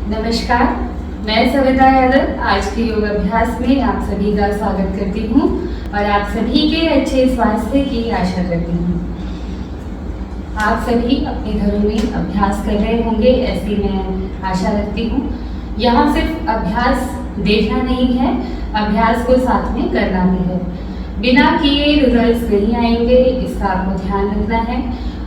नमस्कार, मैं सविता यादव आज के योग अभ्यास में आप सभी का स्वागत करती हूँ और आप सभी के अच्छे स्वास्थ्य की आशा करती हूँ। आप सभी अपने घरों में अभ्यास कर रहे होंगे ऐसी मैं आशा रखती हूँ। यहाँ सिर्फ अभ्यास देखना नहीं है, अभ्यास को साथ में करना भी है। बिना किए रिजल्ट्स नहीं आएंगे, इसका आपको ध्यान रखना है।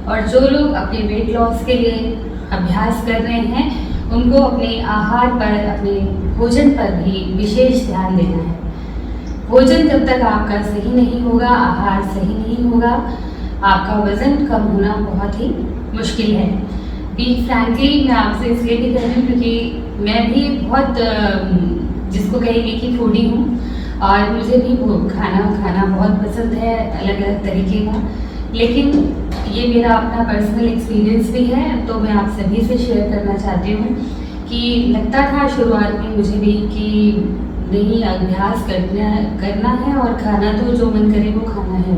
और जो लोग अपने वेट लॉस के लिए अभ्यास कर रहे हैं उनको अपने आहार पर, अपने भोजन पर भी विशेष ध्यान देना है। भोजन जब तक आपका सही नहीं होगा, आहार सही नहीं होगा, आपका वजन कम होना बहुत ही मुश्किल है। बी फ्रैंकली मैं आपसे इसलिए भी कह रही हूँ क्योंकि मैं भी बहुत जिसको कहेंगे कि फूडी हूँ और मुझे भी खाना बहुत पसंद है, अलग अलग तरीके का। लेकिन ये मेरा अपना पर्सनल एक्सपीरियंस भी है, तो मैं आप सभी से शेयर करना चाहती हूँ कि लगता था शुरुआत में मुझे भी कि नहीं अभ्यास करना है और खाना तो जो मन करे वो खाना है।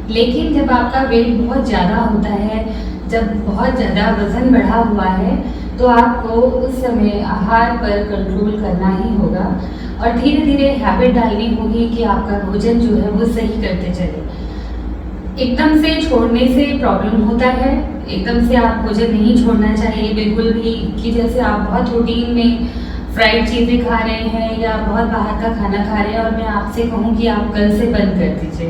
लेकिन जब आपका वेट बहुत ज़्यादा होता है, जब बहुत ज़्यादा वज़न बढ़ा हुआ है, तो आपको उस समय आहार पर कंट्रोल करना ही होगा और धीरे धीरे हैबिट डालनी होगी कि आपका भोजन जो है वो सही करते चले। एकदम से छोड़ने से प्रॉब्लम होता है, एकदम से आप भोजन नहीं छोड़ना चाहिए बिल्कुल भी कि जैसे आप बहुत रूटीन में फ्राइड चीज़ें खा रहे हैं या बहुत बाहर का खाना खा रहे हैं और मैं आपसे कहूँ कि आप कल से बंद कर दीजिए,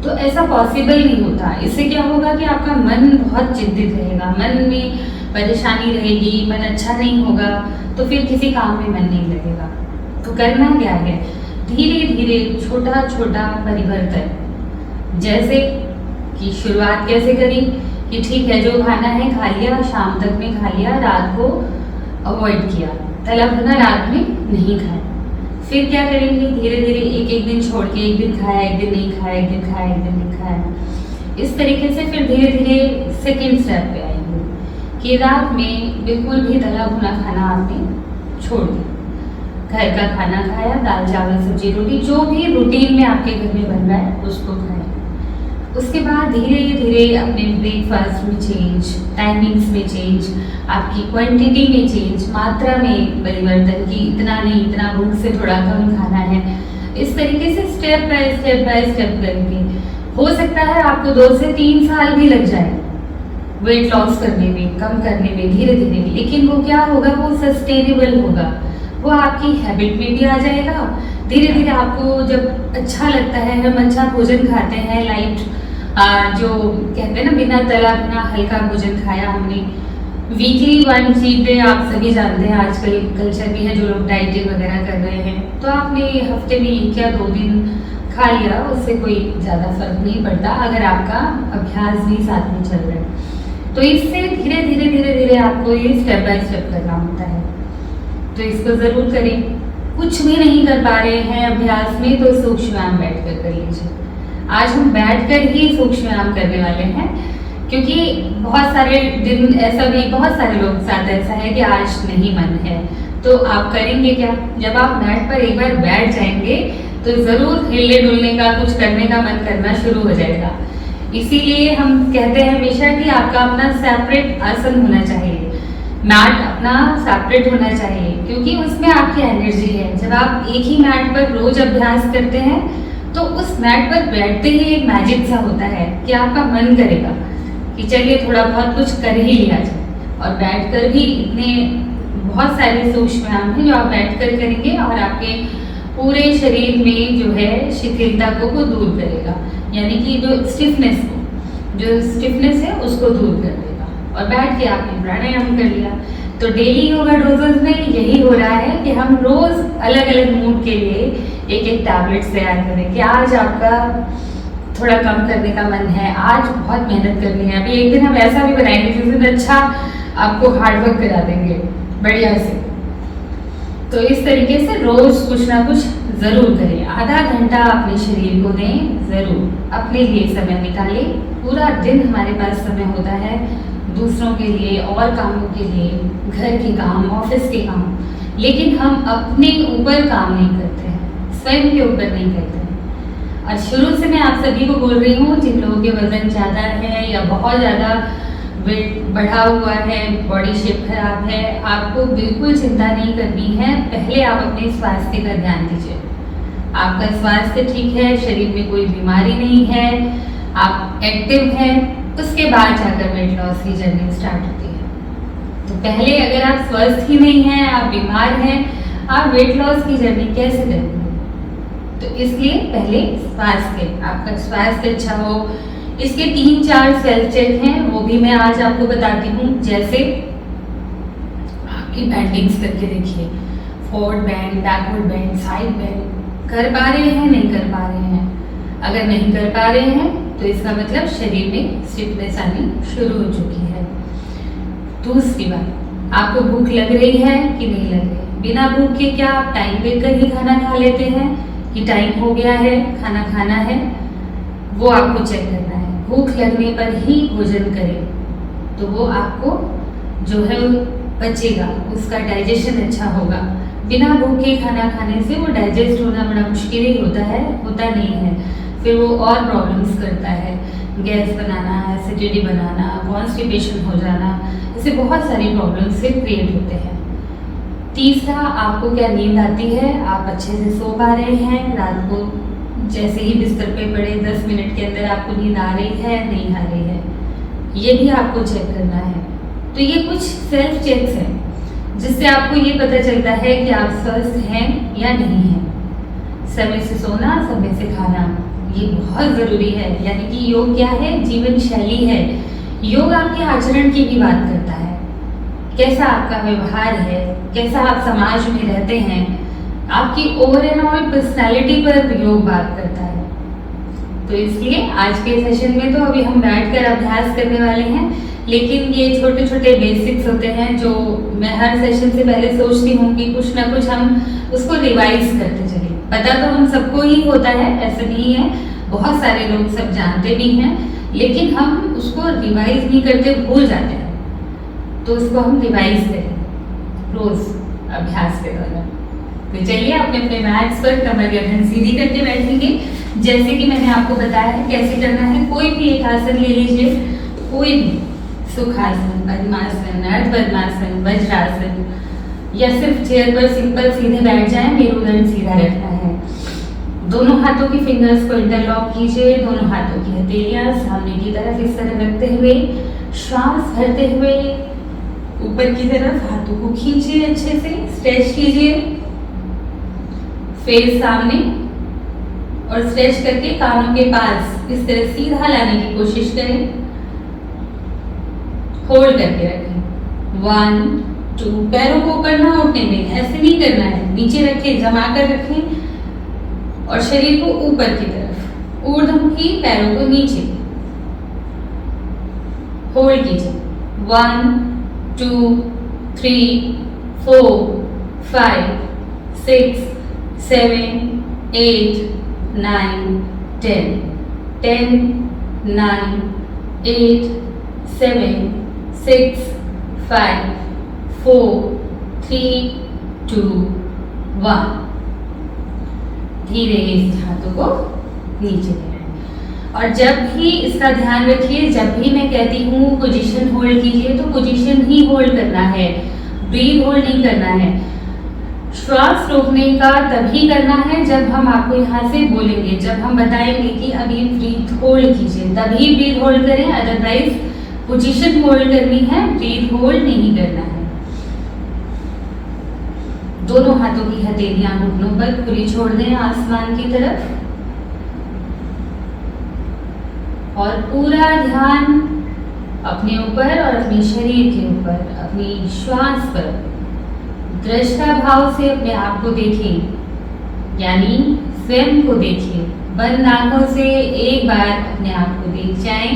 तो ऐसा पॉसिबल नहीं होता। इससे क्या होगा कि आपका मन बहुत चिंतित रहेगा, मन में परेशानी रहेगी, मन अच्छा नहीं होगा, तो फिर किसी काम में मन नहीं लगेगा। तो करना क्या है, धीरे धीरे छोटा छोटा परिवर्तन। जैसे कि शुरुआत कैसे करी कि ठीक है जो खाना है खा लिया, शाम तक में खा लिया, रात को अवॉइड किया, तला भुना रात में नहीं खाया। फिर क्या करेंगे, धीरे धीरे एक दिन छोड़ के एक दिन खाया, एक दिन नहीं खाया, एक दिन खाया, एक दिन नहीं खाया। इस तरीके से फिर धीरे धीरे सेकेंड स्टेप पे आएंगे कि रात में बिल्कुल भी तला भुना खाना आपने छोड़ दिया, घर का खाना खाया, दाल चावल सब्जी रोटी जो भी रूटीन में आपके घर में बन रहा है उसको खाया। उसके बाद धीरे धीरे अपने ब्रेकफास्ट में चेंज, टाइमिंग्स में चेंज, आपकी क्वांटिटी में चेंज, मात्रा में परिवर्तन कि इतना नहीं, इतना भूख से थोड़ा कम खाना है। इस तरीके से स्टेप बाय स्टेप करके हो सकता है आपको 2 से 3 साल भी लग जाए वेट लॉस करने में, कम करने में धीरे धीरे। लेकिन वो क्या होगा, वो सस्टेनेबल होगा, वो आपकी हैबिट में भी आ जाएगा। धीरे धीरे आपको जब अच्छा लगता है, हम अच्छा भोजन खाते हैं, लाइट जो कहते हैं ना बिना तला भुना हल्का भोजन खाया हमने, वीकली 1 चीट डे आप सभी जानते हैं आजकल कल्चर भी है, जो लोग डाइटिंग वगैरह कर रहे हैं, तो आपने हफ्ते में 1 या 2 दिन खा लिया, उससे कोई ज़्यादा फर्क नहीं पड़ता अगर आपका अभ्यास भी साथ में चल रहा है। तो इससे धीरे धीरे आपको ये स्टेप बाय स्टेप करना होता है, तो इसको ज़रूर करें। कुछ भी नहीं कर पा रहे हैं अभ्यास में तो सूक्ष्म व्यायाम बैठ कर लीजिए। आज हम बैठकर ही सूक्ष्म व्यायाम करने वाले हैं क्योंकि बहुत सारे दिन ऐसा भी, बहुत सारे लोग के साथ ऐसा है कि आज नहीं मन है, तो आप करेंगे क्या, जब आप मैट पर एक बार बैठ जाएंगे तो ज़रूर हिलने डुलने का, कुछ करने का मन करना शुरू हो जाएगा। इसीलिए हम कहते हैं हमेशा कि आपका अपना सेपरेट आसन होना चाहिए, मैट अपना सेपरेट होना चाहिए, क्योंकि उसमें आपकी एनर्जी है। जब आप एक ही मैट पर रोज अभ्यास करते हैं तो उस मैट पर बैठते ही एक मैजिक सा होता है कि आपका मन करेगा कि चलिए थोड़ा बहुत कुछ कर ही लिया जाए। और बैठकर भी इतने बहुत सारे सूक्ष्म व्यायाम हैं जो आप बैठकर करेंगे और आपके पूरे शरीर में जो है शिथिलता को वो दूर करेगा, यानी कि जो स्टिफनेस है उसको दूर कर देगा। और बैठ के आपने प्राणायाम कर लिया। तो डेली योगा डोजेस में यही हो रहा है कि हम रोज अलग अलग मूड के लिए एक टैबलेट्स तैयार करें कि आज आपका थोड़ा कम करने का मन है, आज बहुत मेहनत करनी है, अभी एक दिन हम ऐसा भी बनाएंगे जिस दिन अच्छा आपको हार्डवर्क करा देंगे बढ़िया से। तो इस तरीके से रोज कुछ ना कुछ ज़रूर करें, आधा घंटा अपने शरीर को दें, ज़रूर अपने लिए समय निकालें। पूरा दिन हमारे पास समय होता है दूसरों के लिए और कामों के लिए, घर के काम, ऑफिस के काम, लेकिन हम अपने ऊपर काम नहीं करते हैं, स्वयं के ऊपर नहीं करते हैं। और शुरू से मैं आप सभी को बोल रही हूँ, जिन लोगों के वजन ज़्यादा है या बहुत ज़्यादा वेट बढ़ा हुआ है, बॉडी शेप खराब है, आपको बिल्कुल चिंता नहीं करनी है। पहले आप अपने स्वास्थ्य का ध्यान दीजिए। आपका स्वास्थ्य ठीक है, शरीर में कोई बीमारी नहीं है, आप एक्टिव हैं, उसके बाद जाकर वेट लॉस की जर्नी स्टार्ट होती है। तो पहले अगर आप स्वस्थ ही नहीं हैं, आप बीमार हैं, आप वेट लॉस की जर्नी कैसे करेंगे? तो इसलिए पहले स्वास्थ्य, आपका स्वास्थ्य अच्छा हो। इसके 3-4 सेल्फ चेक हैं, वो भी मैं आज आपको बताती हूँ। जैसे आपकी बैंडिंग्स करके देखिए, forward band, backward band, side band कर पा रहे हैं, नहीं कर पा रहे हैं। अगर नहीं कर पा रहे हैं तो इसका मतलब शरीर में स्टिफनेस आनी शुरू हो चुकी है। दूसरी बात, आपको भूख लग रही है कि नहीं लग रही है? बिना भूख के क्या आप टाइम देखकर ही खाना खा लेते हैं कि टाइम हो गया है, खाना खाना है? वो आपको चेक करना है। भूख लगने पर ही भोजन करें तो वो आपको जो है बचेगा, उसका डाइजेशन अच्छा होगा। बिना भूखे खाना खाने से वो डाइजेस्ट होना बड़ा मुश्किल ही होता है, होता नहीं है। फिर वो और प्रॉब्लम्स करता है, गैस बनाना, एसिडिटी बनाना, कॉन्स्टिपेशन हो जाना, ऐसे बहुत सारी प्रॉब्लम्स से क्रिएट होते हैं। तीसरा, आपको क्या नींद आती है? आप अच्छे से सो पा रहे हैं? रात को जैसे ही बिस्तर पे पड़े 10 मिनट के अंदर आपको नींद आ रही है, नहीं आ रही है? ये भी आपको चेक करना है। तो ये कुछ सेल्फ चेक्स हैं जिससे आपको ये पता चलता है कि आप स्वस्थ हैं या नहीं हैं। समय से सोना, समय से खाना, ये बहुत ज़रूरी है। यानी कि योग क्या है? जीवन शैली है। योग आपके आचरण की भी बात करता है, कैसा आपका व्यवहार है, कैसा आप समाज में रहते हैं, आपकी ओवर एंड ऑल पर्सनैलिटी पर योग बात करता है। तो इसलिए आज के सेशन में तो अभी हम बैठकर अभ्यास करने वाले हैं, लेकिन ये छोटे छोटे बेसिक्स होते हैं जो मैं हर सेशन से पहले सोचती हूँ कि कुछ ना कुछ हम उसको रिवाइज करते चले। पता तो हम सबको ही होता है, ऐसा नहीं है, बहुत सारे लोग सब जानते भी हैं, लेकिन हम उसको रिवाइज नहीं करते, भूल जाते हैं। तो उसको हम रिवाइज करें रोज अभ्यास के दौरान। तो चलिए अपने अपने मैट्स पर कमर गर्दन सीधी करके बैठेंगे, जैसे कि मैंने आपको बताया है कैसे करना है। कोई भी एक आसन ले लीजिए, कोई भी, सुखासन, पद्मासन, अर्ध पद्मासन, वज्रासन, या सिर्फ चेयर पर सिंपल सीधे बैठ जाएं, मेरुदंड सीधा रखना है। दोनों हाथों की फिंगर्स को इंटरलॉक कीजिए, दोनों हाथों की हथेलियां सामने की तरफ इस तरह रखते हुए श्वास भरते हुए ऊपर की तरफ हाथों को खींचिए, अच्छे से स्ट्रेच कीजिए, फेस सामने और स्ट्रेच करके कानों के पास इस तरह सीधा लाने की कोशिश करें। होल्ड करके रखें। 1 2, पैरों को ऊपर ना उठने दें, ऐसे नहीं करना है, नीचे रखें, जमा कर रखें और शरीर को ऊपर की तरफ, ऊर्ध्वमुखी, पैरों को नीचे। होल्ड कीजिए। 1 2 3 4 5 6 7 8 9 10 10 9 8 7 6 5 4 3 2 1। धीरे इस हाथों को नीचे ले आए। और जब भी इसका ध्यान रखिए, जब भी मैं कहती हूँ पोजीशन होल्ड कीजिए तो पोजीशन ही होल्ड करना है, ब्रीथ होल्ड नहीं करना है। श्वास रोकने का तभी करना है जब हम आपको यहाँ से बोलेंगे, जब हम बताएंगे कि अभी ब्रीथ होल्ड कीजिए, तभी ब्रीथ होल्ड करें, अदरवाइज पोजीशन होल्ड करनी है, ब्रीथ होल्ड नहीं करना है। दोनों हाथों की हथेलियां घुटनों पर खुली छोड़ दें आसमान की तरफ और पूरा ध्यान अपने ऊपर और अपने शरीर के ऊपर, अपनी श्वास पर दृष्टा भाव से अपने आप को देखें, यानी स्वयं को देखें। बंद आंखों से एक बार अपने आप को देख जाएं।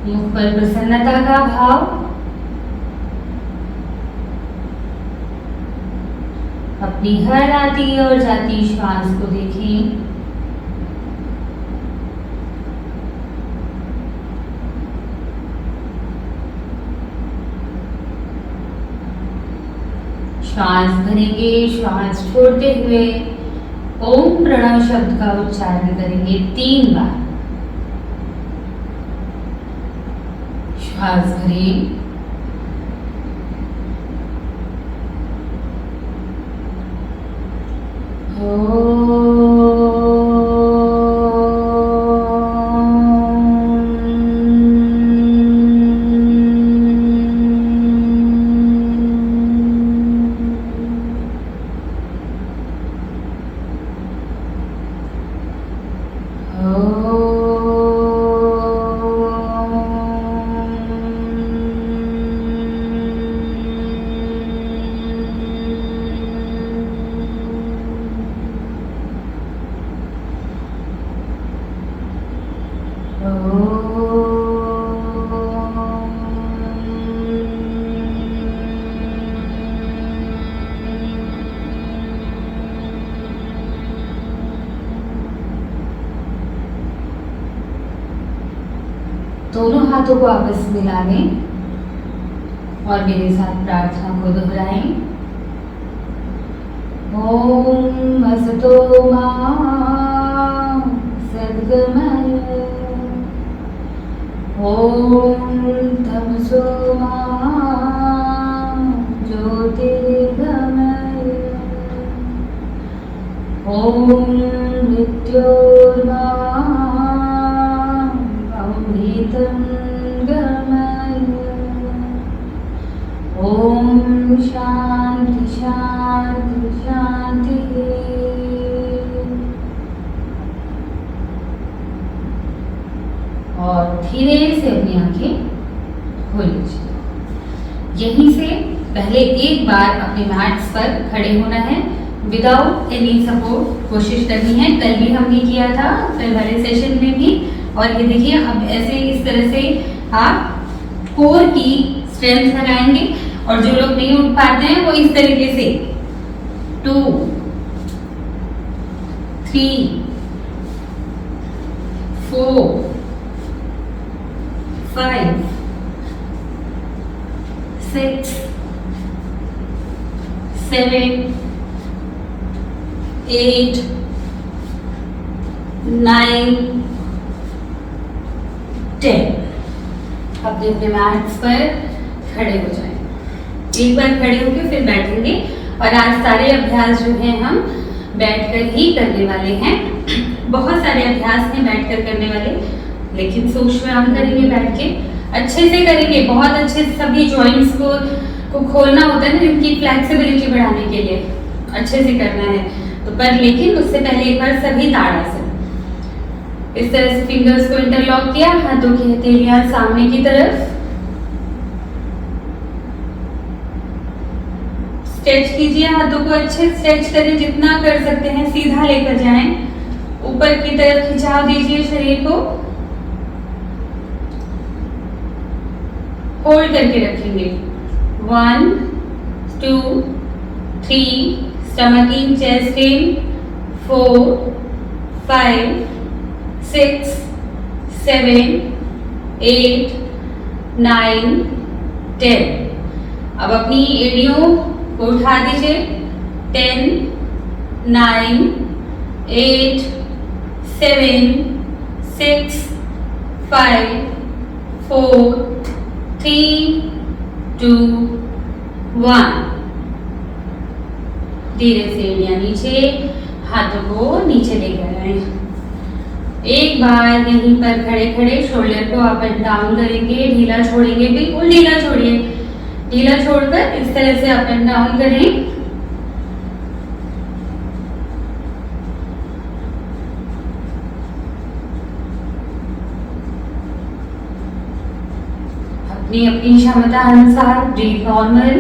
मुख पर प्रसन्नता का भाव, अपनी हर आती और जाती श्वास को देखें। श्वास भरेंगे, श्वास छोड़ते हुए ओम प्रणव शब्द का उच्चारण करेंगे 3 बार। श्वास भरें। दोनों हाथों को आपस में मिला लें और मेरे साथ प्रार्थना को दोहराएं। ओम असतो मा सद्गमय, ओम तमसो मा ज्योतिर्गमय, ओम मृत्योर्मा अमृतं गमय, ओम शांति शांति शांति। और धीरे से अपनी आंखें खोल लीजिए। यहीं से पहले एक बार अपने मैट्स पर खड़े होना है विदाउट एनी सपोर्ट, कोशिश करनी है। कल भी हमने किया था, कल वाले सेशन में भी। और ये देखिए अब ऐसे इस तरह से आप कोर की स्ट्रेंथ लगाएंगे। और जो लोग नहीं उठ पाते हैं वो इस तरीके से 2 3 4 5 6 7 8 9 10 अपने अपने मैट्स पर खड़े हो जाएं। एक बार खड़े होकर फिर बैठेंगे। और आज सारे अभ्यास जो हैं हम बैठकर ही करने वाले हैं। बहुत सारे अभ्यास हैं बैठकर करने वाले, लेकिन सूक्ष्म व्यायाम करेंगे बैठ के, अच्छे से करेंगे, बहुत अच्छे से। सभी जॉइंट्स को खोलना होता है ना, इनकी फ्लेक्सिबिलिटी बढ़ाने के लिए अच्छे से करना है। तो पर लेकिन उससे पहले एक बार सभी ताड़ासन इस तरह से फिंगर्स को इंटरलॉक किया, हाथों की हथेलियां सामने की तरफ, स्ट्रेच कीजिए, हाथों को अच्छे स्ट्रेच करें, जितना कर सकते हैं सीधा लेकर जाएं, ऊपर की तरफ खिंचाव दीजिए शरीर को, होल्ड करके रखेंगे। 1 2 3 स्टमक इन, चेस्ट इन, 4 5 6 7 8 9 10। अब अपनी एड़ियों को उठा दीजिए। 10 9 8 7 6 5 4 3 2 1। धीरे से एड़ियां नीचे, हाथों को नीचे लेकर आए। एक बार यहीं पर खड़े खड़े शोल्डर को अप एंड डाउन करेंगे, ढीला छोड़ेंगे, बिल्कुल ढीला छोड़िए, ढीला छोड़कर इस तरह से अप एंड डाउन करें। अपनी अपनी क्षमता अनुसार ब्रीथ नॉर्मल।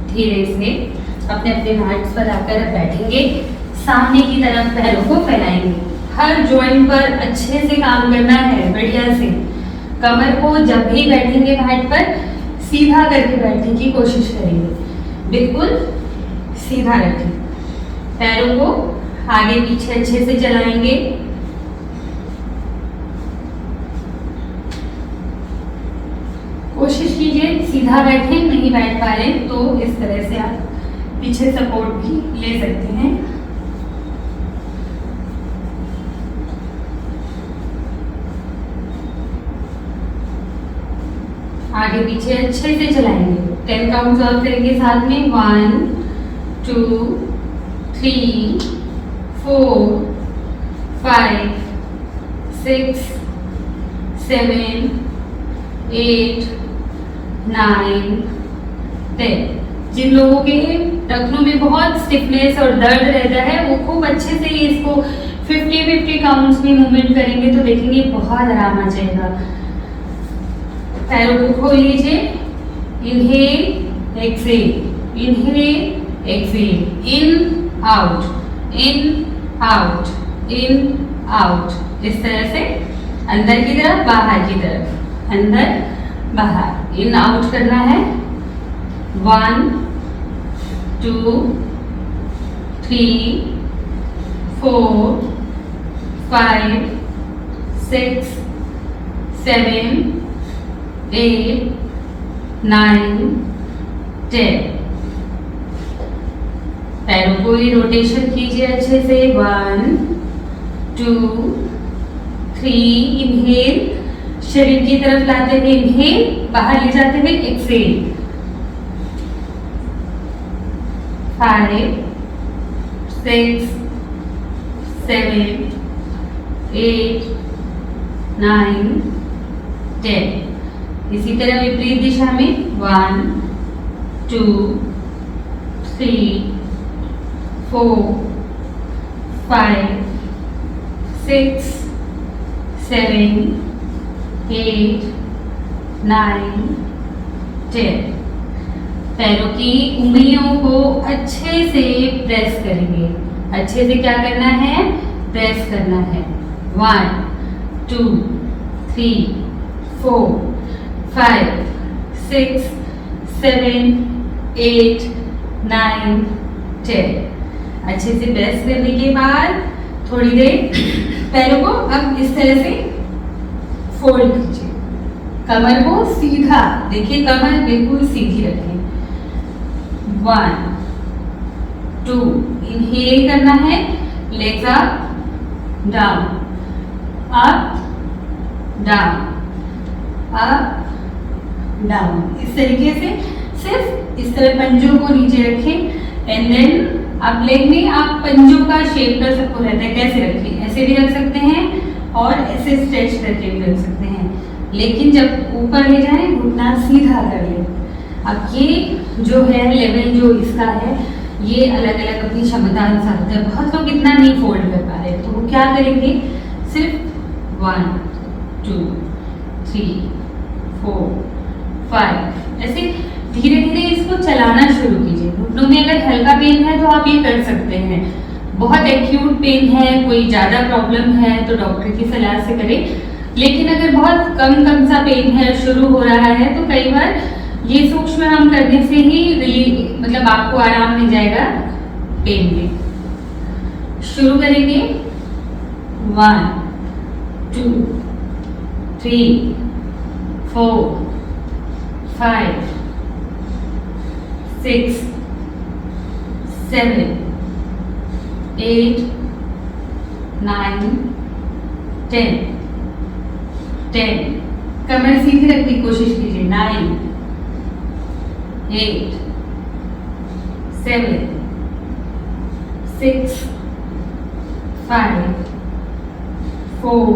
धीरे से अपने अपने मैट्स पर आकर बैठेंगे, सामने की तरफ पैरों को फैलाएंगे। हर जॉइंट पर अच्छे से काम करना है, बढ़िया से। कमर को जब भी बैठेंगे मैट पर सीधा करके बैठने की कोशिश करेंगे, बिल्कुल सीधा रखें। पैरों को आगे पीछे अच्छे से चलाएंगे। कोशिश कीजिए सीधा बैठे, नहीं बैठ पा रहे तो इस तरह से आप पीछे सपोर्ट भी ले सकते हैं। आगे पीछे अच्छे से चलाएंगे। 10 काउंट्स और करेंगे साथ में। 1 2 3 4 5 6 7 8 9 10। जिन लोगों के टखनों में बहुत स्टिफनेस और दर्द रहता है वो खूब अच्छे से इसको 50-50 काउंट्स में मूवमेंट करेंगे तो देखेंगे बहुत आराम आ जाएगा। पैरों को खोल लीजिए। Inhale exhale, inhale Excel, in out, in out, in out. इस तरह से अंदर की तरफ बाहर की तरफ, अंदर बाहर, इन आउट करना है। 1 2 3 4 5 6 7 8 9 10। पैरों को ही रोटेशन कीजिए अच्छे से। 1 2 3 इनहेल, शरीर की तरफ लाते हुए इनहेल, बाहर ले जाते हुए एक्सेल। 5 6 7 8 9 10। इसी तरह विपरीत दिशा में 1 2 3 4 5 6 7 8 9 10। पैरों की उंगलियों को अच्छे से प्रेस करेंगे। अच्छे से क्या करना है? प्रेस करना है। 1 2 3 4 5 6 7 8 9 10। अच्छे से प्रेस करने के बाद थोड़ी देर पैरों को अब इस तरह से फोल्ड कीजिए। कमर को सीधा, देखिए कमर बिल्कुल सीधी रखें। 1 2 इनहेल करना है, legs up down, up down, up down. इस तरीके से सिर्फ इस तरह पंजों को नीचे रखें एंड देन आप लेग में आप पंजों का शेप कर सबको रहता है कैसे रखें। ऐसे भी रख सकते हैं और ऐसे स्ट्रेच करके भी रख सकते हैं, लेकिन जब ऊपर ले जाएं घुटना सीधा कर लें। अब ये जो है लेवल जो इसका है ये अलग अलग अपनी क्षमता अनुसार होता है। बहुत लोग इतना नहीं फोल्ड कर पा रहे तो वो क्या करेंगे, सिर्फ 1 2 3 4 5 ऐसे धीरे धीरे इसको चलाना शुरू कीजिए। घुटनों में अगर हल्का पेन है तो आप ये कर सकते हैं। बहुत एक्यूट पेन है, कोई ज़्यादा प्रॉब्लम है तो डॉक्टर की सलाह से करें। लेकिन अगर बहुत कम सा पेन है, शुरू हो रहा है, तो कई बार ये सूक्ष्म हम करने से ही रिलीफ, मतलब आपको आराम मिल जाएगा पेन में। शुरू करेंगे 1 2 3 4 5 6 7 8 9 10 10। कमर सीधी रखने की कोशिश कीजिए। 9 8 7 6 5 4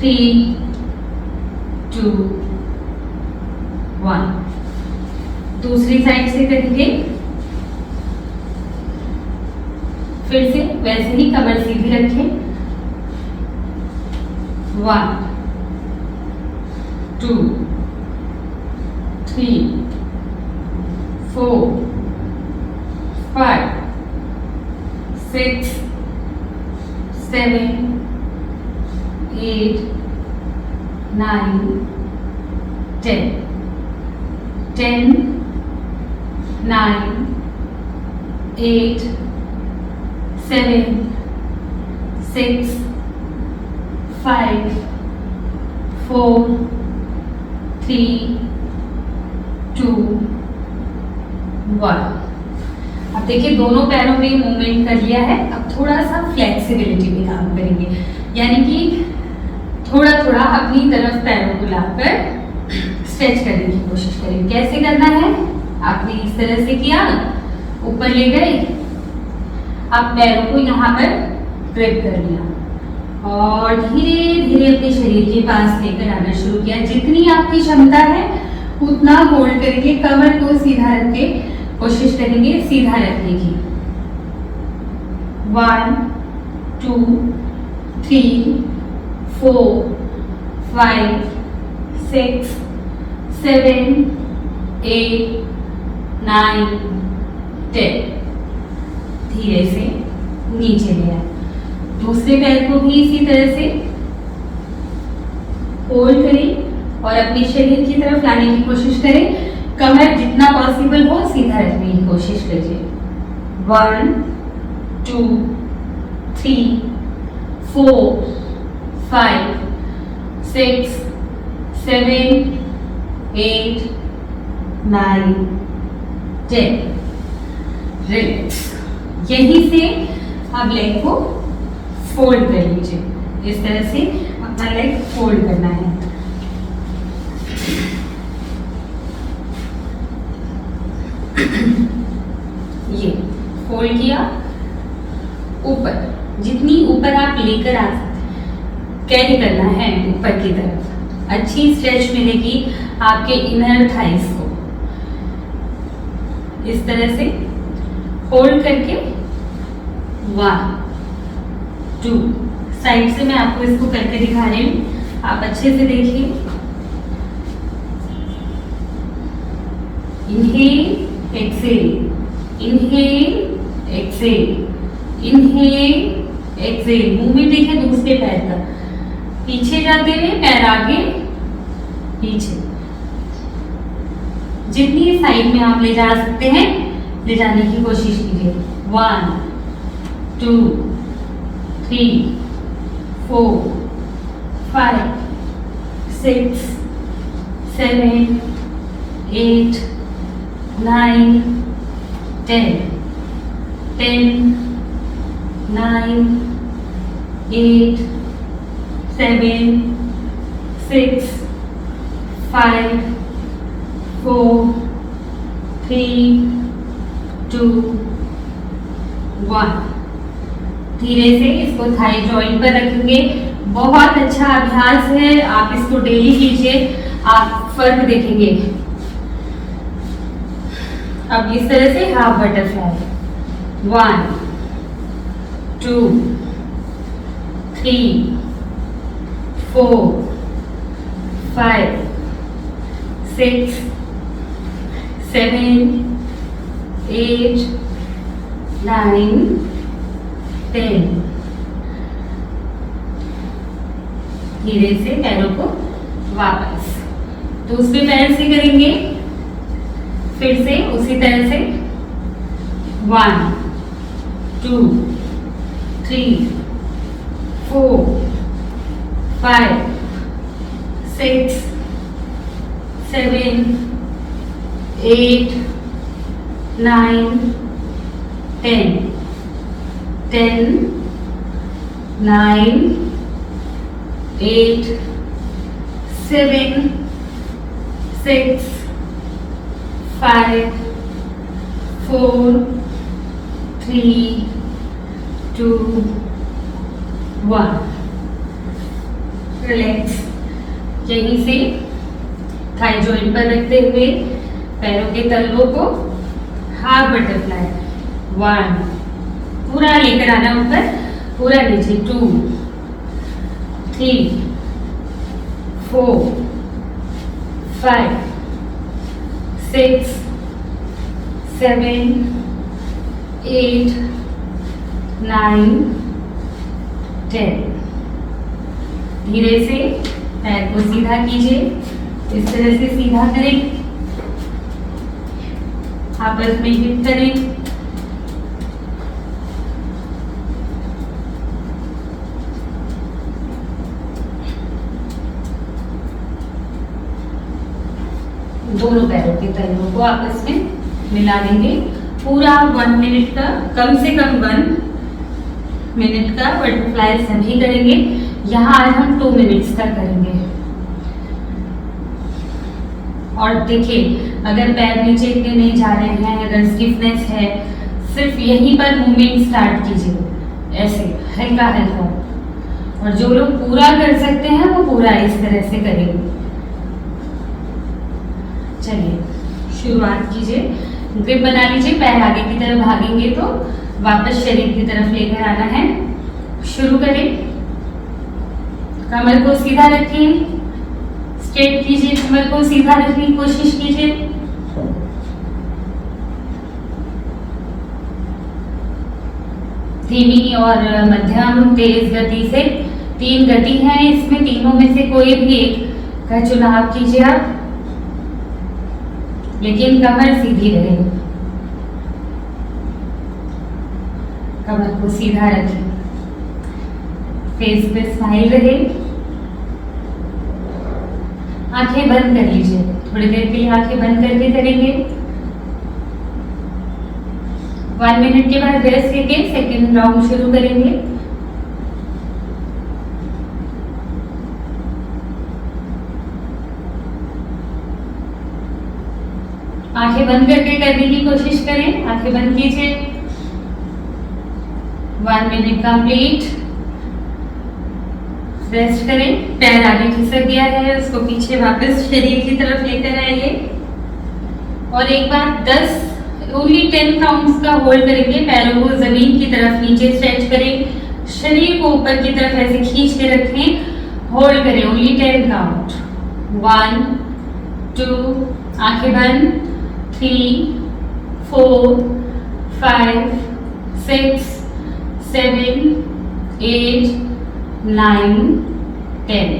3 2 1। दूसरी साइड से करेंगे। फिर से वैसे ही कमर सीधी रखें। 1 2 3 4 5 6 7 8 9 10 10 9 8 7 6 5 4 3 2 1। अब देखिए दोनों पैरों में मूवमेंट कर लिया है। अब थोड़ा सा फ्लेक्सिबिलिटी में काम करेंगे, यानी कि थोड़ा थोड़ा अपनी तरफ पैरों को लाकर स्ट्रेच करने की कोशिश करें। कैसे करना है, आपने इस तरह से किया, ऊपर ले गए, आप पैरों को यहाँ पर ग्रिप कर लिया और धीरे धीरे अपने शरीर के पास लेकर आना शुरू किया। जितनी आपकी क्षमता है उतना होल्ड करके कमर को सीधा रख के कोशिश करेंगे सीधा रखने की। 1 2 3 4 5 6 7 8 9 10। धीरे से नीचे ले आए। दूसरे पैर को भी इसी तरह से होल्ड करें और अपने शरीर की तरफ लाने की कोशिश करें। कमर जितना पॉसिबल हो सीधा रखने की कोशिश करिए। 1 2 3 4 5 6 7 8 9 10। रिलैक्स। यहीं से अब लेग को फोल्ड कर लीजिए। इस तरह से अपना लेग फोल्ड करना है। ये फोल्ड किया, ऊपर जितनी ऊपर आप लेकर आ सकते कैरी करना है ऊपर की तरफ। अच्छी स्ट्रेच मिलेगी आपके इनर थाइस को। इस तरह से होल्ड करके 1 2। साइड से मैं आपको इसको करके दिखा रही हूँ, आप अच्छे से देखिए। Inhale exhale, inhale exhale, inhale Excel. Movement देखिए दूसरे पैर का, पीछे जाते हुए पैर आगे पीछे। जितनी साइड में आप ले जा सकते हैं ले जाने की कोशिश कीजिए। 1 2 3 4 5 6 7 8 9 10 10 9 8 7 6 5 4 3 2 1। धीरे से इसको थाई जॉइंट पर रखेंगे। बहुत अच्छा अभ्यास है, आप इसको डेली कीजिए, आप फर्क देखेंगे। अब इस तरह से हाफ बटरफ्लाई। 1 2 3 4 5 6 7 8 9 10। धीरे से पैरों को वापस दूसरे पैर से करेंगे। फिर से उसी तरह से 1 2 3 4 5 6 7 8 9 10 10 9 8 7 6 5 4 3 2 1। रिलैक्स। यहीं से थाई जॉइंट पर रखते हुए पैरों के तलवों को हाफ बटरफ्लाई। 1 पूरा लेकर आना ऊपर, पूरा नीचे। 2 3 4 5 6 7 8 9 10। धीरे से पैर को सीधा कीजिए। इस तरह से सीधा करें, आपस में हिट करें। दोनों पैरों के तलवों को आपस में मिला देंगे। पूरा 1 मिनट का, कम से कम 1 मिनट का बटरफ्लाई सभी करेंगे। यहाँ आज हम 2 मिनट्स का करेंगे। और देखिए अगर पैर नीचे इतने नहीं जा रहे हैं, अगर स्टिफनेस है, सिर्फ यहीं पर मूवमेंट स्टार्ट कीजिए, ऐसे हल्का हल्का। और जो लोग पूरा कर सकते हैं वो पूरा इस तरह से करेंगे। चलिए शुरुआत कीजिए, ग्रिप बना लीजिए, पैर आगे की तरफ भागेंगे तो वापस शरीर की तरफ लेकर आना है। शुरू करें, कमर को सीधा रखिए, स्ट्रेट कीजिए, कमर को सीधा रखने की कोशिश कीजिए। धीमी और मध्यम तेज गति से 3 गति हैं, इसमें तीनों में से कोई भी एक का चुनाव कीजिए आप, लेकिन कमर सीधी रहे, कमर को सीधा रखें, फेस पे स्माइल रहे, आंखें बंद कर लीजिए। थोड़ी देर के लिए आंखें बंद करके करेंगे। 1 मिनट के बाद रेस्ट लेके सेकेंड राउंड शुरू करेंगे। आंखें बंद करके करने की कोशिश करें, आंखें बंद कीजिए। 1 मिनट कंप्लीट। रेस्ट करें, पैर आगे खिसक गया है उसको पीछे वापस शरीर की तरफ लेकर आइए और एक बार 10 ओनली 10 काउंट्स का होल्ड करेंगे। पैरों को जमीन की तरफ नीचे स्ट्रेच करें, शरीर को ऊपर की तरफ ऐसे खींच के रखें, होल्ड करें ओनली 10 काउंट। 1 2, आंखें बंद, 3 4 5 6 7 8 9 10।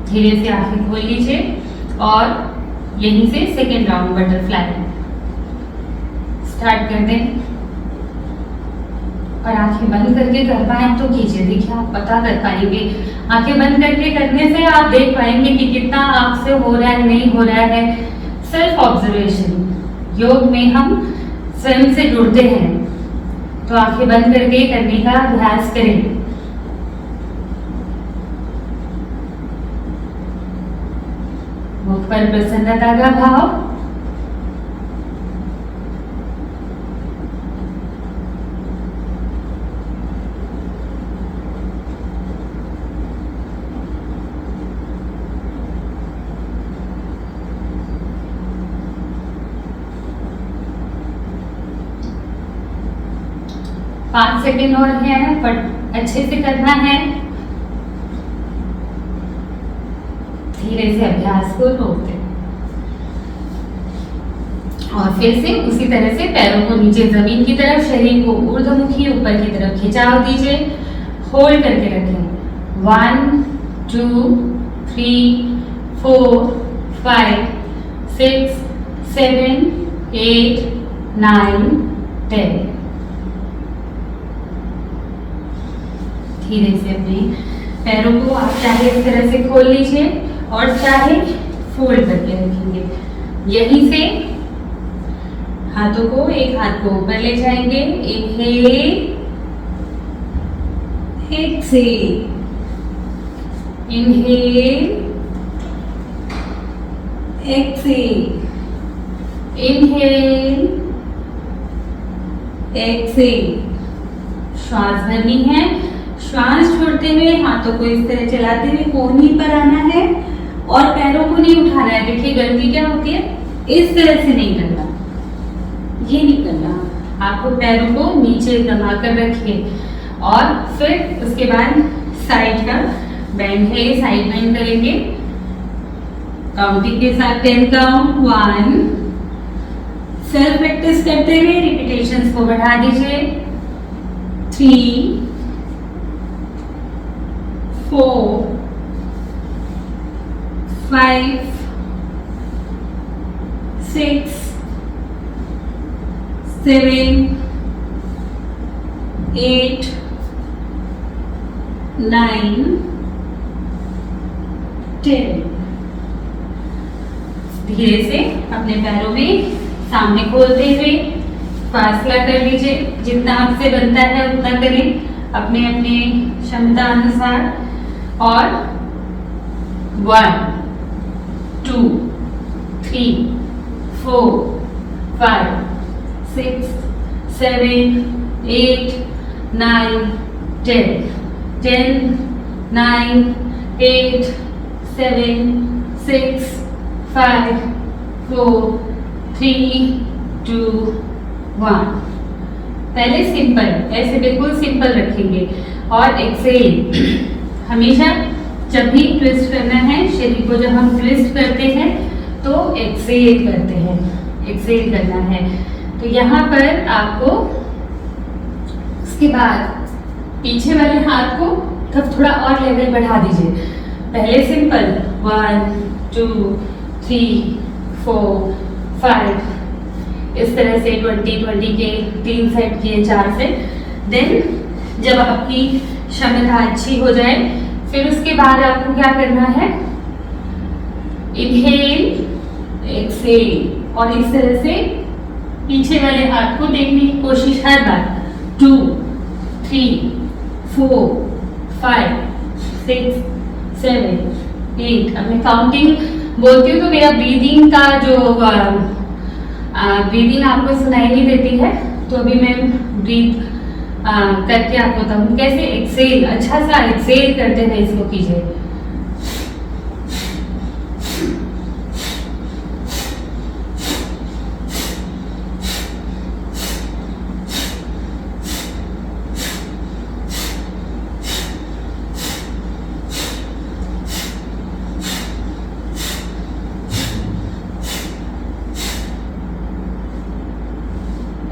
धीरे से आंखें खोल लीजिए और यहीं से सेकेंड राउंड बटरफ्लाई स्टार्ट कर दें। और आंखें बंद करके कर पाए तो कीजिए, देखिए आप पता कर पाएंगे। आंखें बंद करके करने से आप देख पाएंगे कि कितना आपसे हो रहा है, नहीं हो रहा है। सेल्फ ऑब्जर्वेशन, योग में हम स्वयं से जुड़ते हैं, तो आंखें बंद करके करने का अभ्यास करें। मुख पर प्रसन्नता का भाव, पाँच सेकेंड और है, बट अच्छे से करना है। धीरे से अभ्यास को रोक दें और फिर से उसी तरह से पैरों को नीचे जमीन की तरफ, शरीर को ऊर्ध्वमुखी ऊपर की तरफ खिंचाव दीजिए, होल्ड करके रखें। 1 2 3 4 5 6 7 8 9 10। धीरे से अपने पैरों को आप चाहे इस तरह से खोल लीजिए और चाहे फोल्ड करके रखेंगे। यहीं से हाथों को, एक हाथ को ऊपर ले जाएंगे, inhale, exhale, inhale, exhale, inhale, exhale. श्वास भरनी है। श्वास छोड़ते हुए हाथों को इस तरह चलाते हुए कोहनी पर आना है और पैरों को नहीं उठाना है। देखिए गलती क्या होती है, इस तरह से नहीं करना, ये नहीं करना। आपको पैरों को नीचे दबा कर रखिए और फिर उसके बाद साइड का बैंड है, साइड बैंड करेंगे काउंटिंग के साथ। 10 काउंट, 1। सेल्फ प्रैक्टिस करते हुए रिपीटेशंस को बढ़ा दीजिए। 3 4 5 6 7 8 9 10। धीरे से अपने पैरों में सामने खोलते हुए फासला कर लीजिए, जितना आपसे बनता है उतना करें अपने अपने क्षमता अनुसार। और 1 2 3 4 5 6 7 8 9 10 10 9 8 7 6 5 4 3 2 1। पहले सिंपल, ऐसे बिल्कुल सिंपल रखेंगे और एक्सेल। हमेशा जब भी ट्विस्ट करना है शरीर को, जब हम ट्विस्ट करते हैं तो एक्सेल करते हैं, एक्सेल करना है। तो यहाँ पर आपको उसके बाद पीछे वाले हाथ को तब थोड़ा और लेवल बढ़ा दीजिए। पहले सिंपल 1 2 3 4 5, इस तरह से 20 के 3 सेट किए 4 से। देन जब आपकी क्षमता अच्छी हो जाए फिर उसके बाद आपको क्या करना है, इनहेल एक्सेल और इस तरह से पीछे वाले हाथ को देखने की कोशिश हर बार। 2 3 4 5 6 7 8। अब मैं काउंटिंग बोलती हूँ तो मेरा ब्रीदिंग का जो ब्रीदिंग आपको सुनाई नहीं देती है, तो अभी मैं ब्रीथ करके आपको बताऊँ कैसे एक्सेल, अच्छा सा एक्सेल करते हुए इसको कीजिए।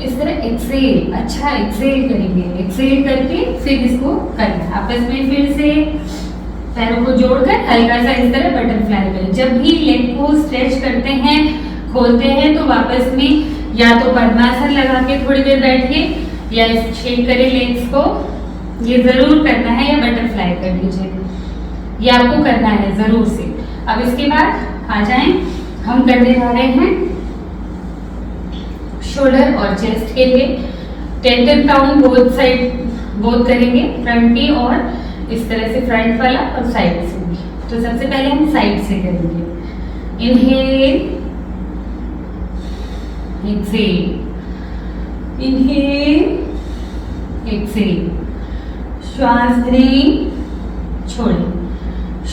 इस तरह एक्सेल, अच्छा एक्सेल करेंगे। एक्सेल करके फिर इसको करना है आपस में, फिर से पैरों को जोड़कर हल्का सा इस तरह बटरफ्लाई करें। जब भी लेग को स्ट्रेच करते हैं, खोलते हैं, तो वापस में या तो पद्मासन लगा के थोड़ी देर बैठिए या शेक करें लेग्स को, ये जरूर करना है, या बटरफ्लाई कर लीजिए, ये आपको करना है जरूर से। अब इसके बाद आ जाएं, हम करने जा रहे हैं शोल्डर और चेस्ट के लिए 10 काउंट बोथ साइड बोथ करेंगे, फ्रंट की और इस तरह से फ्रंट वाला और साइड से भी। तो सबसे पहले हम साइड से करेंगे। इनहेल एक्सेल, इनहेल एक्सेल, श्वास धरें छोड़ें,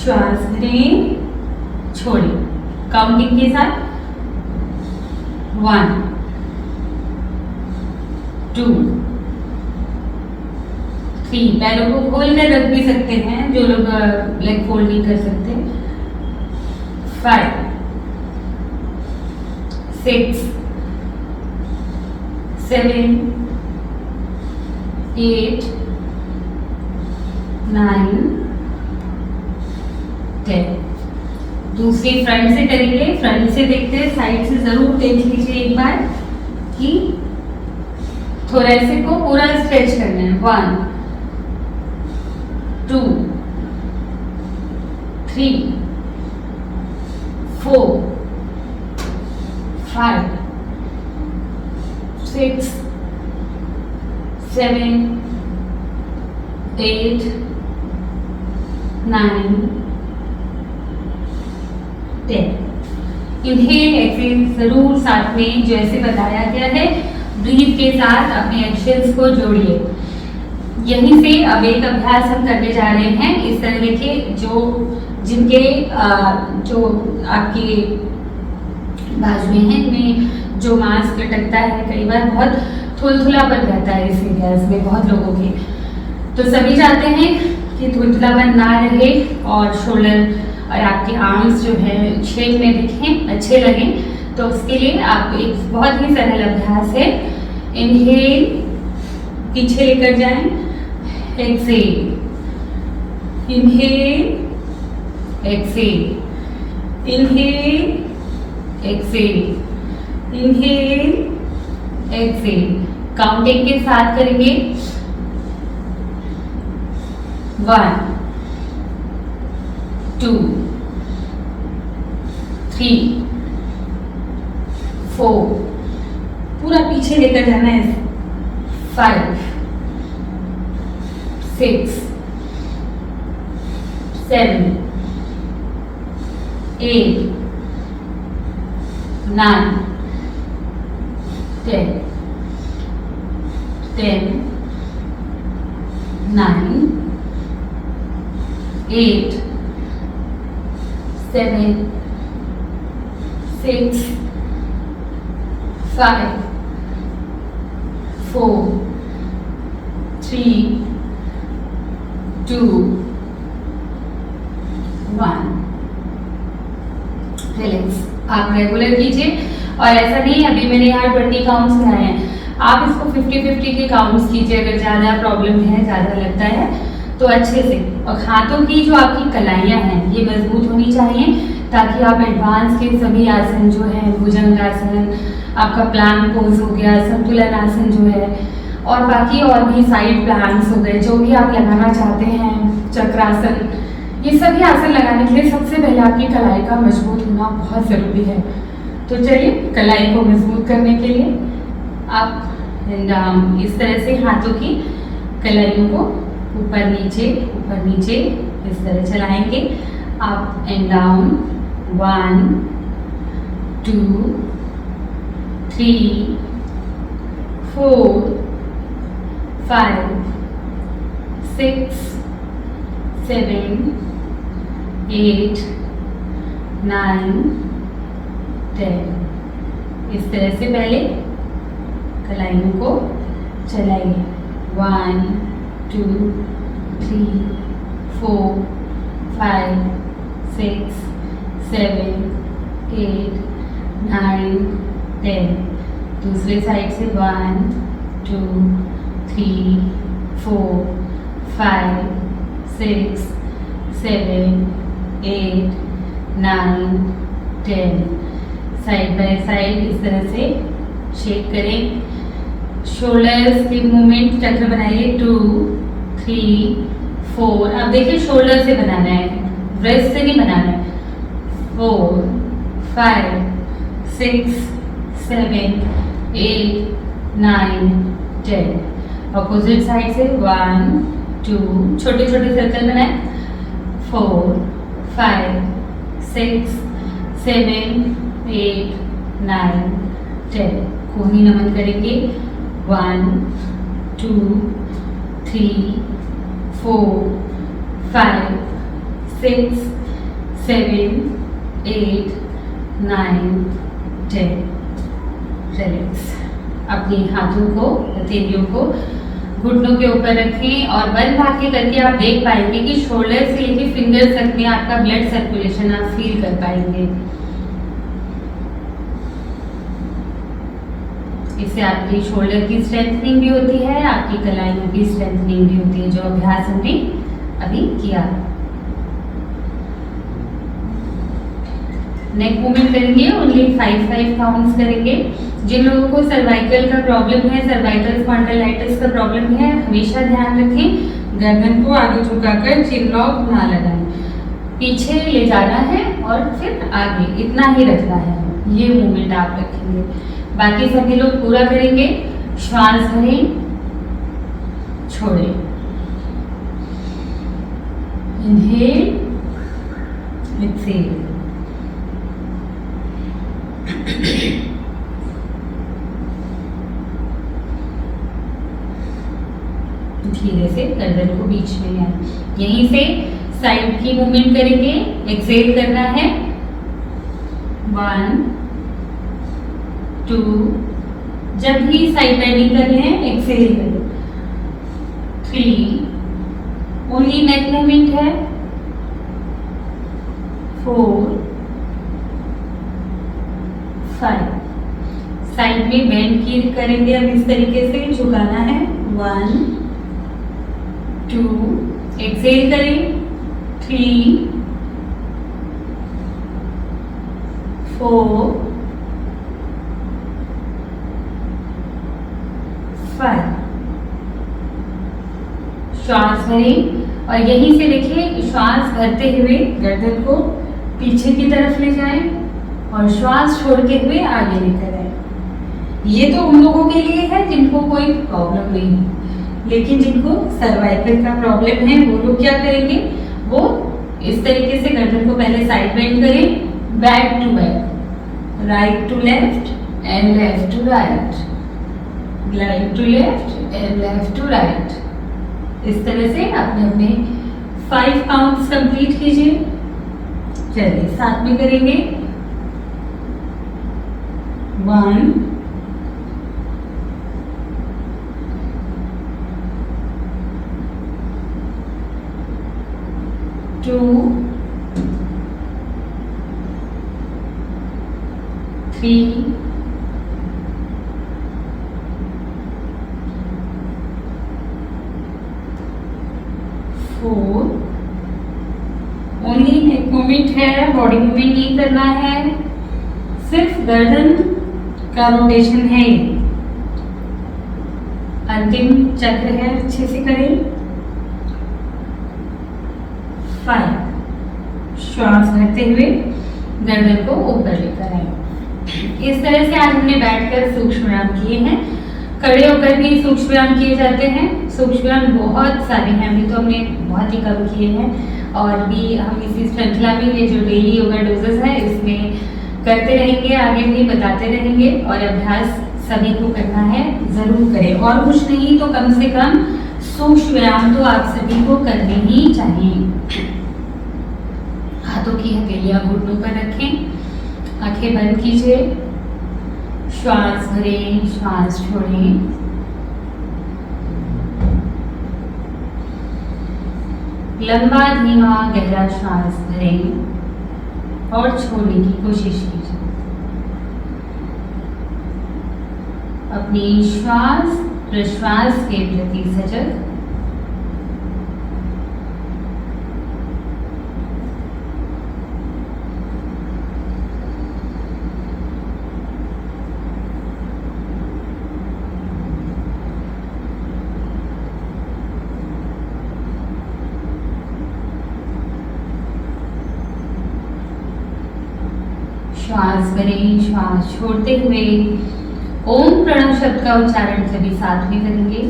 श्वास धरें छोड़ें, काउंटिंग के साथ 1 2 3। पैरों को खोल कर रख भी सकते हैं जो लोग लेग फोल्ड नहीं कर सकते। 5 6 7 8 9 10। दूसरी फ्रंट से करेंगे, फ्रंट से देखते हैं, साइड से जरूर देख लीजिए एक बार कि थोरेसिक को पूरा स्ट्रेच करना है। 1 2 3 4 5 6 7 8 9 10। इनहेल एक्सेल जरूर साथ में जैसे बताया गया है ब्रीथ के साथ अपने एक्शंस को जोड़िए। यहीं से अब एक अभ्यास हम करने जा रहे हैं। इस तरह देखिए, जो जिनके जो आपके बाजुएं हैं, इनमें जो मांस लटकता है, कई बार बहुत थुलथुलापन रहता है इस एरियाज में बहुत लोगों के। तो सभी चाहते हैं कि थुलथुलापन ना रहे और शोल्डर और आपके आर्म्स जो है शेप में दिखें, अच्छे लगें। तो उसके लिए आप एक बहुत ही सरल अभ्यास है। इनहेल पीछे लेकर जाएं, exhale, inhale exhale, inhale exhale, inhale exhale. Counting के साथ करेंगे। 1 2 3 4, पूरा पीछे लेकर जाना है। 5 6 7 8 9 10 10 9 8 7 6 5 4 3 2 1। रिलैक्स। आप रेगुलर कीजिए और ऐसा नहीं, अभी मैंने यहाँ 20 काउंट्स बनाए हैं, आप इसको 50-50 के काउंट्स कीजिए। अगर ज़्यादा प्रॉब्लम है, ज़्यादा लगता है तो अच्छे से। और हाथों की जो आपकी कलाइयाँ हैं ये मजबूत होनी चाहिए, ताकि आप एडवांस के सभी आसन जो है, भुजंगासन, आपका प्लांक पोज हो गया, संतुलन आसन जो है, और बाकी और भी साइड प्लांक्स हो गए, जो भी आप लगाना चाहते हैं, चक्रासन, ये सभी आसन लगाने के लिए सबसे पहले आपकी कलाई का मजबूत होना बहुत ज़रूरी है। तो चलिए, कलाई को मजबूत करने के लिए आप इस तरह से हाथों की कलाइयों को ऊपर नीचे इस तरह चलाएंगे। Up and down, 1 2 3 4 5 6 7 8 9 10। इस तरह से पहले कलाइयों को चलाइए। 1 2 3 4 5 6 7 8 9 10। दूसरे साइड से 1 2 3 4 5 6 7 8 9 10। साइड बाय साइड इस तरह से शेक करें। शोल्डर्स की मूवमेंट चक्र बनाइए। 2 3 4। अब देखिए, शोल्डर से बनाना है, ब्रेस्ट से नहीं बनाना है। 4 5 6 7 8 9 10। अपोजिट साइड से 1 2, छोटे छोटे सर्कल बनाए। 4 5 6 7 8 9 10। कोहनी नमन करेंगे। 1 2 3 4 5 6 7 8 9 10। रिलैक्स। अपने हाथों को, हथेलियों को घुटनों के ऊपर रखें और बल भागे करके आप देख पाएंगे कि शोल्डर से लेके फिंगर तक में आपका ब्लड सर्कुलेशन आप फील कर पाएंगे। इससे आपकी शोल्डर की स्ट्रेंथनिंग भी होती है, आपकी कलाइयों की स्ट्रेंथनिंग भी होती है, जो अभ्यास हमने अभी किया। नेक मूवमेंट करेंगे, ओनली 5 काउंट्स करेंगे। जिन लोगों को सर्वाइकल का प्रॉब्लम है, सर्वाइकल स्पॉन्डिलाइटिस का प्रॉब्लम है, हमेशा ध्यान रखें गर्दन को आगे झुकाकर चिन लॉक ना लगाएं। पीछे ले जाना है और फिर आगे, इतना ही रखना है। ये मूवमेंट आप रखेंगे। बाकी सभी लोग पूरा करेंगे। श्वास भरें, छोड़ें। Inhale, exhale. धीरे से गर्दन को बीच में है, यहीं से साइड की मूवमेंट करेंगे। एक्सहेल करना है। 1 2। जब भी साइड बेंडिंग कर रहे हैं एक्सहेल करें। 3। ओनली नेक मूवमेंट है। 4 5। साइड में बेंड की करेंगे। अब इस तरीके से झुकाना है। 1 2। एक्सहेल करें। 3 4 5। श्वास भरें और यहीं से देखिए, श्वास भरते हुए गर्दन को पीछे की तरफ ले जाएं और श्वास छोड़ते हुए आगे लेकर आए। ये तो उन लोगों के लिए है जिनको कोई प्रॉब्लम नहीं है, लेकिन जिनको सर्वाइकल का प्रॉब्लम है वो लोग क्या करेंगे, वो इस तरीके से गर्दन को पहले साइड बेंड करें, back to back, right to left and left to right, right to left and left to right. इस तरह से आपने अपने 5 काउंट्स कंप्लीट कीजिए। चलिए साथ में करेंगे। 1 2 3 4। ओनली नेक मूवमेंट है, बॉडी मूवमेंट नहीं करना है, सिर्फ गर्दन का रोटेशन है। अंतिम चक्र है, अच्छे से करें। 5 श्वास भरते हुए गर्दन को ऊपर लेकर आए। इस तरह से आज हमने बैठकर सूक्ष्म व्यायाम किए हैं। खड़े होकर भी सूक्ष्म व्यायाम किए जाते हैं। सूक्ष्म व्यायाम बहुत सारे हैं, अभी तो हमने बहुत ही कम किए हैं और भी हम इसी श्रृंखला में ये जो डेली योगा डोजेस है इसमें करते रहेंगे, आगे भी बताते रहेंगे। और अभ्यास सभी को करना है, जरूर करें। और कुछ नहीं तो कम से कम सूक्ष्म व्यायाम तो आप सभी को करने ही चाहिए। हाथों की हथेलियां घुटनों पर रखें, आंखें बंद कीजिए, श्वास भरें, श्वास छोड़ें। लंबा धीमा गहरा श्वास भरें और छोड़ने की कोशिश कीजिए। अपनी श्वास प्रश्वास के प्रति सजग। श्वास भरें, श्वास छोड़ते हुए ओम प्रणव शब्द का उच्चारण सभी साथ में करेंगे।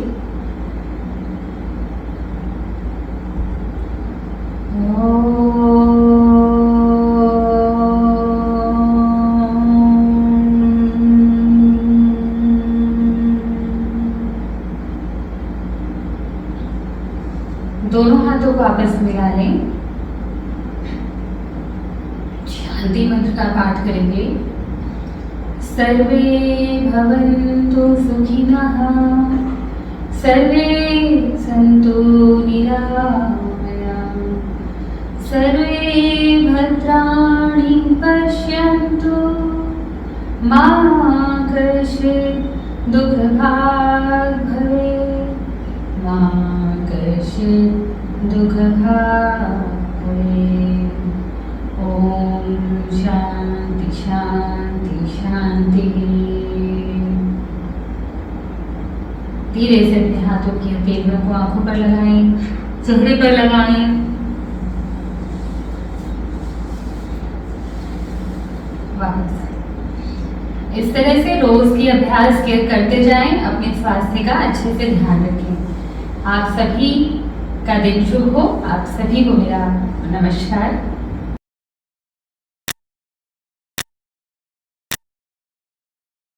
दोनों हाथों को आपस में मिला लें। शांति मंत्र का पाठ करेंगे। सर्वे भवन्तु सुखिनः, सर्वे सन्तु निरामयाः, सर्वे भद्राणि पश्यन्तु, मा कश्चित् दुःखभाग् भवेत्, मा कश्चित् दुःखभाग् भवेत्। ओम शांति शांति शांति। धीरे से अपने हाथों की हथेलियों को आंखों पर लगाएं, चेहरे पर लगाएं। वापस इस तरह से रोज की अभ्यास करते जाएं। अपने स्वास्थ्य का अच्छे से ध्यान रखें। आप सभी का दिन शुभ हो। आप सभी को मेरा नमस्कार।